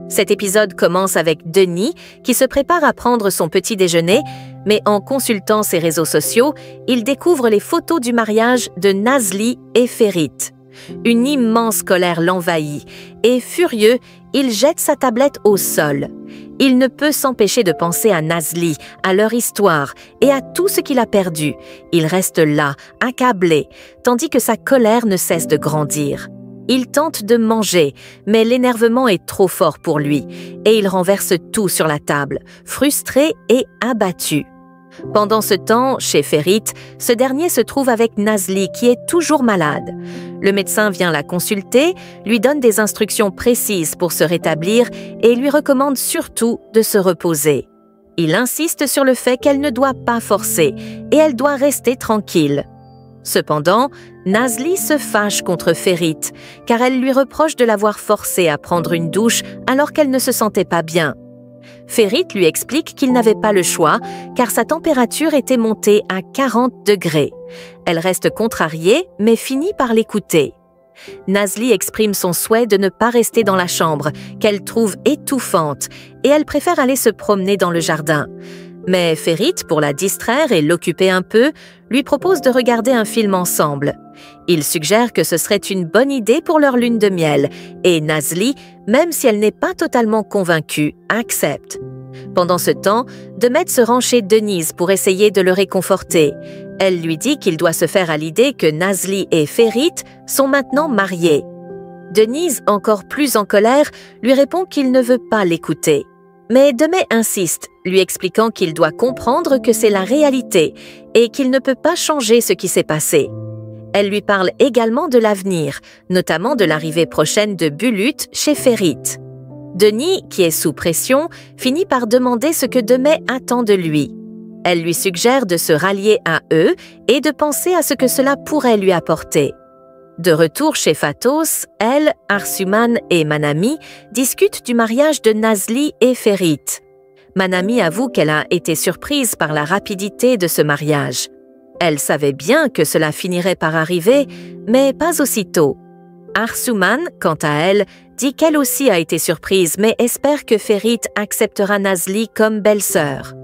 Cet épisode commence avec Denis qui se prépare à prendre son petit déjeuner, mais en consultant ses réseaux sociaux, il découvre les photos du mariage de Nazli et Ferit. Une immense colère l'envahit et, furieux, il jette sa tablette au sol. Il ne peut s'empêcher de penser à Nazli, à leur histoire et à tout ce qu'il a perdu. Il reste là, accablé, tandis que sa colère ne cesse de grandir. Il tente de manger, mais l'énervement est trop fort pour lui et il renverse tout sur la table, frustré et abattu. Pendant ce temps, chez Ferit, ce dernier se trouve avec Nazli qui est toujours malade. Le médecin vient la consulter, lui donne des instructions précises pour se rétablir et lui recommande surtout de se reposer. Il insiste sur le fait qu'elle ne doit pas forcer et elle doit rester tranquille. Cependant, Nazli se fâche contre Ferit car elle lui reproche de l'avoir forcée à prendre une douche alors qu'elle ne se sentait pas bien. Ferit lui explique qu'il n'avait pas le choix car sa température était montée à 40 degrés. Elle reste contrariée mais finit par l'écouter. Nazli exprime son souhait de ne pas rester dans la chambre, qu'elle trouve étouffante, et elle préfère aller se promener dans le jardin. Mais Ferit, pour la distraire et l'occuper un peu, lui propose de regarder un film ensemble. Il suggère que ce serait une bonne idée pour leur lune de miel, et Nazli, même si elle n'est pas totalement convaincue, accepte. Pendant ce temps, Demet se rend chez Denise pour essayer de le réconforter. Elle lui dit qu'il doit se faire à l'idée que Nazli et Ferit sont maintenant mariés. Denise, encore plus en colère, lui répond qu'il ne veut pas l'écouter. Mais Demet insiste, lui expliquant qu'il doit comprendre que c'est la réalité et qu'il ne peut pas changer ce qui s'est passé. Elle lui parle également de l'avenir, notamment de l'arrivée prochaine de Bulut chez Ferit. Denis, qui est sous pression, finit par demander ce que Demet attend de lui. Elle lui suggère de se rallier à eux et de penser à ce que cela pourrait lui apporter. De retour chez Fatos, elle, Arsuman et Manami discutent du mariage de Nazli et Ferit. Manami avoue qu'elle a été surprise par la rapidité de ce mariage. Elle savait bien que cela finirait par arriver, mais pas aussitôt. Arsuman, quant à elle, dit qu'elle aussi a été surprise mais espère que Ferit acceptera Nazli comme belle-sœur.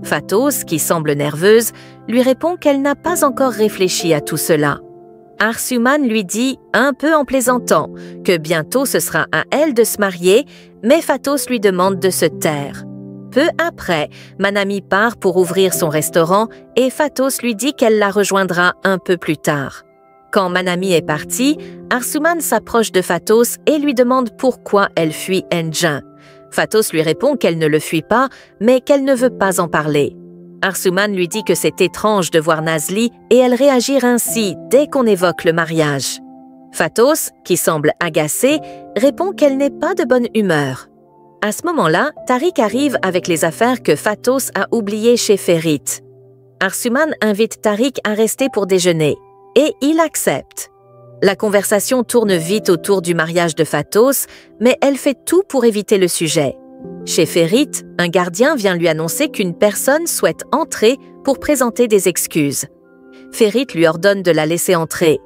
Fatos, qui semble nerveuse, lui répond qu'elle n'a pas encore réfléchi à tout cela. Arsuman lui dit, un peu en plaisantant, que bientôt ce sera à elle de se marier, mais Fatos lui demande de se taire. Peu après, Manami part pour ouvrir son restaurant et Fatos lui dit qu'elle la rejoindra un peu plus tard. Quand Manami est partie, Arsuman s'approche de Fatos et lui demande pourquoi elle fuit Enjin. Fatos lui répond qu'elle ne le fuit pas, mais qu'elle ne veut pas en parler. Arsuman lui dit que c'est étrange de voir Nazli et elle réagir ainsi dès qu'on évoque le mariage. Fatos, qui semble agacée, répond qu'elle n'est pas de bonne humeur. À ce moment-là, Tariq arrive avec les affaires que Fatos a oubliées chez Ferit. Arsuman invite Tariq à rester pour déjeuner, et il accepte. La conversation tourne vite autour du mariage de Fatos, mais elle fait tout pour éviter le sujet. Chez Ferit, un gardien vient lui annoncer qu'une personne souhaite entrer pour présenter des excuses. Ferit lui ordonne de la laisser entrer.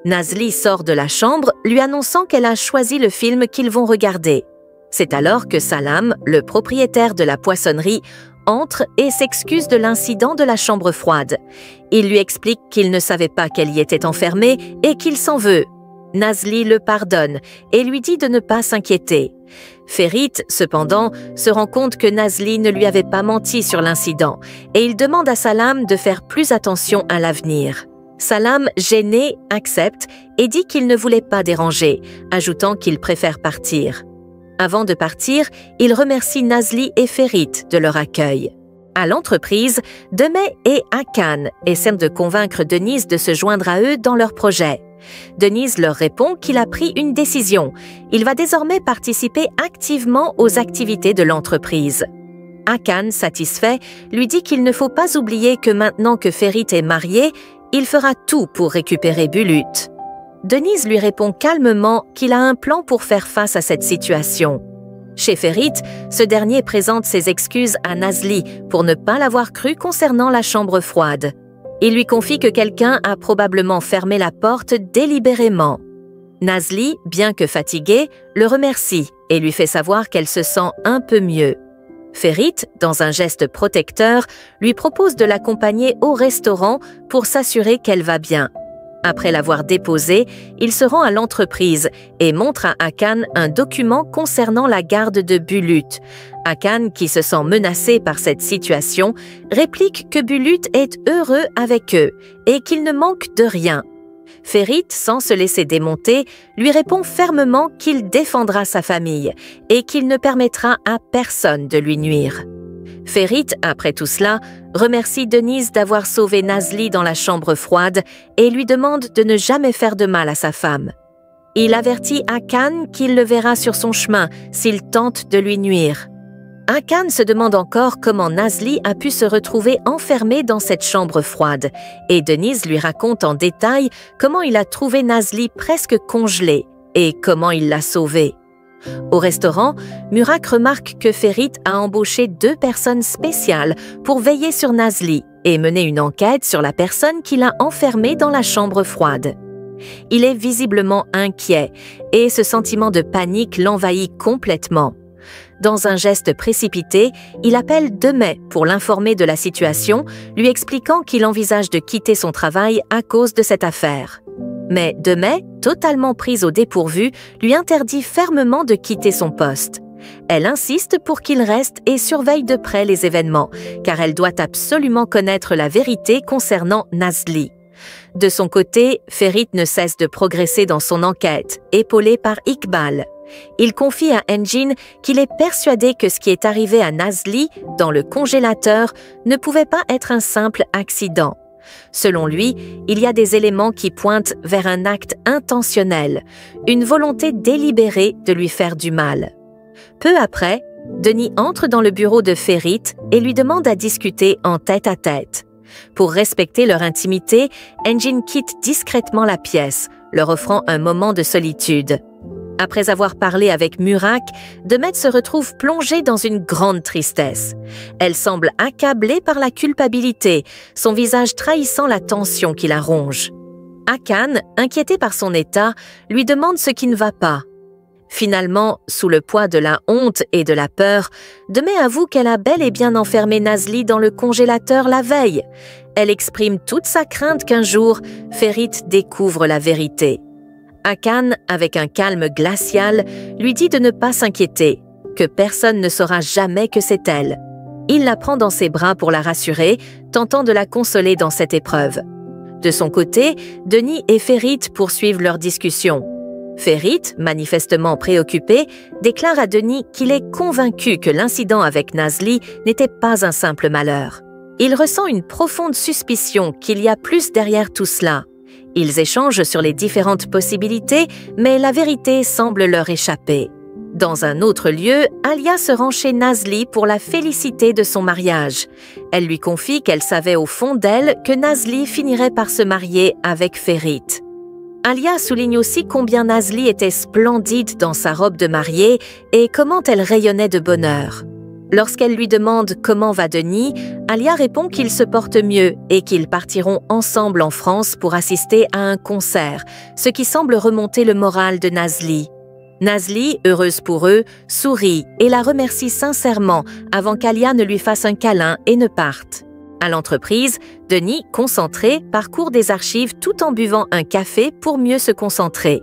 Nazli sort de la chambre, lui annonçant qu'elle a choisi le film qu'ils vont regarder. C'est alors que Salam, le propriétaire de la poissonnerie, entre et s'excuse de l'incident de la chambre froide. Il lui explique qu'il ne savait pas qu'elle y était enfermée et qu'il s'en veut. Nazli le pardonne et lui dit de ne pas s'inquiéter. Ferit, cependant, se rend compte que Nazli ne lui avait pas menti sur l'incident et il demande à Salam de faire plus attention à l'avenir. Salam, gêné, accepte et dit qu'il ne voulait pas déranger, ajoutant qu'il préfère partir. Avant de partir, il remercie Nazli et Ferit de leur accueil. À l'entreprise, Demet et Hakan essaient de convaincre Denise de se joindre à eux dans leur projet. Denise leur répond qu'il a pris une décision. Il va désormais participer activement aux activités de l'entreprise. Hakan, satisfait, lui dit qu'il ne faut pas oublier que maintenant que Ferit est marié, il fera tout pour récupérer Bulut. Denise lui répond calmement qu'il a un plan pour faire face à cette situation. Chez Ferit, ce dernier présente ses excuses à Nazli pour ne pas l'avoir cru concernant la chambre froide. Il lui confie que quelqu'un a probablement fermé la porte délibérément. Nazli, bien que fatiguée, le remercie et lui fait savoir qu'elle se sent un peu mieux. Ferit, dans un geste protecteur, lui propose de l'accompagner au restaurant pour s'assurer qu'elle va bien. Après l'avoir déposée, il se rend à l'entreprise et montre à Hakan un document concernant la garde de Bulut. Hakan, qui se sent menacé par cette situation, réplique que Bulut est heureux avec eux et qu'il ne manque de rien. Ferit, sans se laisser démonter, lui répond fermement qu'il défendra sa famille et qu'il ne permettra à personne de lui nuire. Ferit, après tout cela, remercie Denise d'avoir sauvé Nazli dans la chambre froide et lui demande de ne jamais faire de mal à sa femme. Il avertit Hakan qu'il le verra sur son chemin s'il tente de lui nuire. Hakan se demande encore comment Nazli a pu se retrouver enfermé dans cette chambre froide et Denise lui raconte en détail comment il a trouvé Nazli presque congelée et comment il l'a sauvée. Au restaurant, Murak remarque que Ferit a embauché 2 personnes spéciales pour veiller sur Nazli et mener une enquête sur la personne qui l'a enfermée dans la chambre froide. Il est visiblement inquiet et ce sentiment de panique l'envahit complètement. Dans un geste précipité, il appelle Demey pour l'informer de la situation, lui expliquant qu'il envisage de quitter son travail à cause de cette affaire. Mais Demey, totalement prise au dépourvu, lui interdit fermement de quitter son poste. Elle insiste pour qu'il reste et surveille de près les événements, car elle doit absolument connaître la vérité concernant Nazli. De son côté, Ferit ne cesse de progresser dans son enquête, épaulé par Iqbal. Il confie à Engin qu'il est persuadé que ce qui est arrivé à Nazli dans le congélateur ne pouvait pas être un simple accident. Selon lui, il y a des éléments qui pointent vers un acte intentionnel, une volonté délibérée de lui faire du mal. Peu après, Denis entre dans le bureau de Ferit et lui demande à discuter en tête-à-tête. Pour respecter leur intimité, Engin quitte discrètement la pièce, leur offrant un moment de solitude. Après avoir parlé avec Murak, Demet se retrouve plongée dans une grande tristesse. Elle semble accablée par la culpabilité, son visage trahissant la tension qui la ronge. Hakan, inquiété par son état, lui demande ce qui ne va pas. Finalement, sous le poids de la honte et de la peur, Demet avoue qu'elle a bel et bien enfermé Nazli dans le congélateur la veille. Elle exprime toute sa crainte qu'un jour, Ferit découvre la vérité. Hakan, avec un calme glacial, lui dit de ne pas s'inquiéter, que personne ne saura jamais que c'est elle. Il la prend dans ses bras pour la rassurer, tentant de la consoler dans cette épreuve. De son côté, Denis et Ferit poursuivent leur discussion. Ferit, manifestement préoccupé, déclare à Denis qu'il est convaincu que l'incident avec Nazli n'était pas un simple malheur. Il ressent une profonde suspicion qu'il y a plus derrière tout cela. Ils échangent sur les différentes possibilités, mais la vérité semble leur échapper. Dans un autre lieu, Alia se rend chez Nazli pour la féliciter de son mariage. Elle lui confie qu'elle savait au fond d'elle que Nazli finirait par se marier avec Ferit. Alia souligne aussi combien Nazli était splendide dans sa robe de mariée et comment elle rayonnait de bonheur. Lorsqu'elle lui demande comment va Denis, Alia répond qu'il se porte mieux et qu'ils partiront ensemble en France pour assister à un concert, ce qui semble remonter le moral de Nazli. Nazli, heureuse pour eux, sourit et la remercie sincèrement avant qu'Alia ne lui fasse un câlin et ne parte. À l'entreprise, Denis, concentré, parcourt des archives tout en buvant un café pour mieux se concentrer.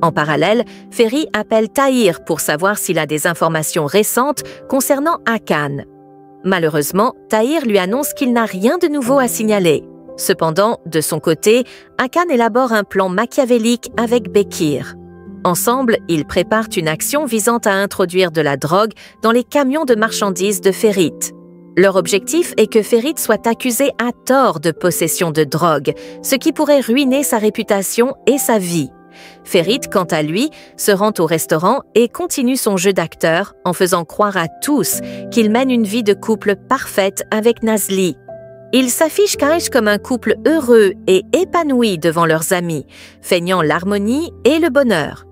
En parallèle, Ferry appelle Tahir pour savoir s'il a des informations récentes concernant Hakan. Malheureusement, Tahir lui annonce qu'il n'a rien de nouveau à signaler. Cependant, de son côté, Hakan élabore un plan machiavélique avec Bekir. Ensemble, ils préparent une action visant à introduire de la drogue dans les camions de marchandises de Ferit. Leur objectif est que Ferit soit accusé à tort de possession de drogue, ce qui pourrait ruiner sa réputation et sa vie. Ferit, quant à lui, se rend au restaurant et continue son jeu d'acteur en faisant croire à tous qu'il mène une vie de couple parfaite avec Nazli. Ils s'affichent comme un couple heureux et épanoui devant leurs amis, feignant l'harmonie et le bonheur.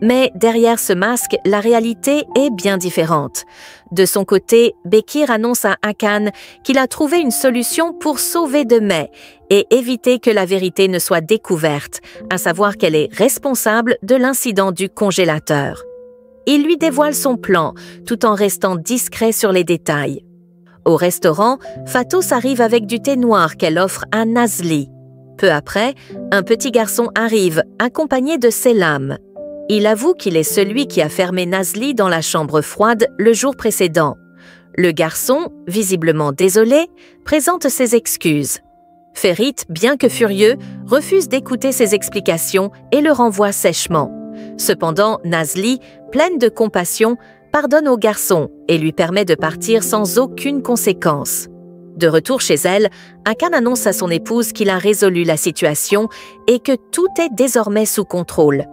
Mais derrière ce masque, la réalité est bien différente. De son côté, Bekir annonce à Hakan qu'il a trouvé une solution pour sauver Demey et éviter que la vérité ne soit découverte, à savoir qu'elle est responsable de l'incident du congélateur. il lui dévoile son plan, tout en restant discret sur les détails. Au restaurant, Fatos arrive avec du thé noir qu'elle offre à Nazli. Peu après, un petit garçon arrive, accompagné de Selam. Il avoue qu'il est celui qui a fermé Nazli dans la chambre froide le jour précédent. Le garçon, visiblement désolé, présente ses excuses. Ferit, bien que furieux, refuse d'écouter ses explications et le renvoie sèchement. Cependant, Nazli, pleine de compassion, pardonne au garçon et lui permet de partir sans aucune conséquence. De retour chez elle, Hakan annonce à son épouse qu'il a résolu la situation et que tout est désormais sous contrôle.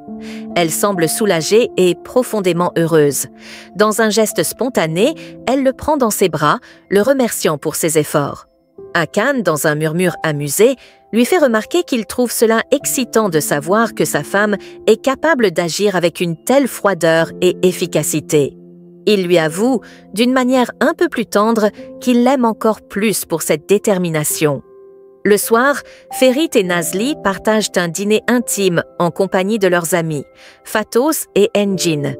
Elle semble soulagée et profondément heureuse. Dans un geste spontané, elle le prend dans ses bras, le remerciant pour ses efforts. Hakan, dans un murmure amusé, lui fait remarquer qu'il trouve cela excitant de savoir que sa femme est capable d'agir avec une telle froideur et efficacité. Il lui avoue, d'une manière un peu plus tendre, qu'il l'aime encore plus pour cette détermination. Le soir, Ferit et Nazli partagent un dîner intime en compagnie de leurs amis, Fatos et Engin.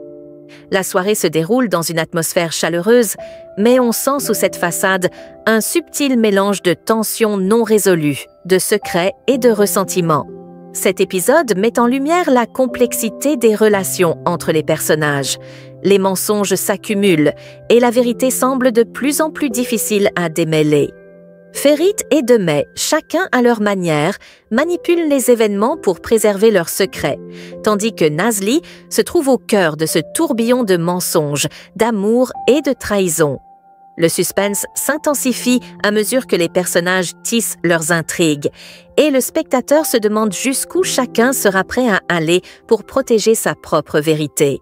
La soirée se déroule dans une atmosphère chaleureuse, mais on sent sous cette façade un subtil mélange de tensions non résolues, de secrets et de ressentiments. Cet épisode met en lumière la complexité des relations entre les personnages. Les mensonges s'accumulent et la vérité semble de plus en plus difficile à démêler. Ferit et Demey, chacun à leur manière, manipulent les événements pour préserver leurs secrets, tandis que Nazli se trouve au cœur de ce tourbillon de mensonges, d'amour et de trahison. Le suspense s'intensifie à mesure que les personnages tissent leurs intrigues, et le spectateur se demande jusqu'où chacun sera prêt à aller pour protéger sa propre vérité.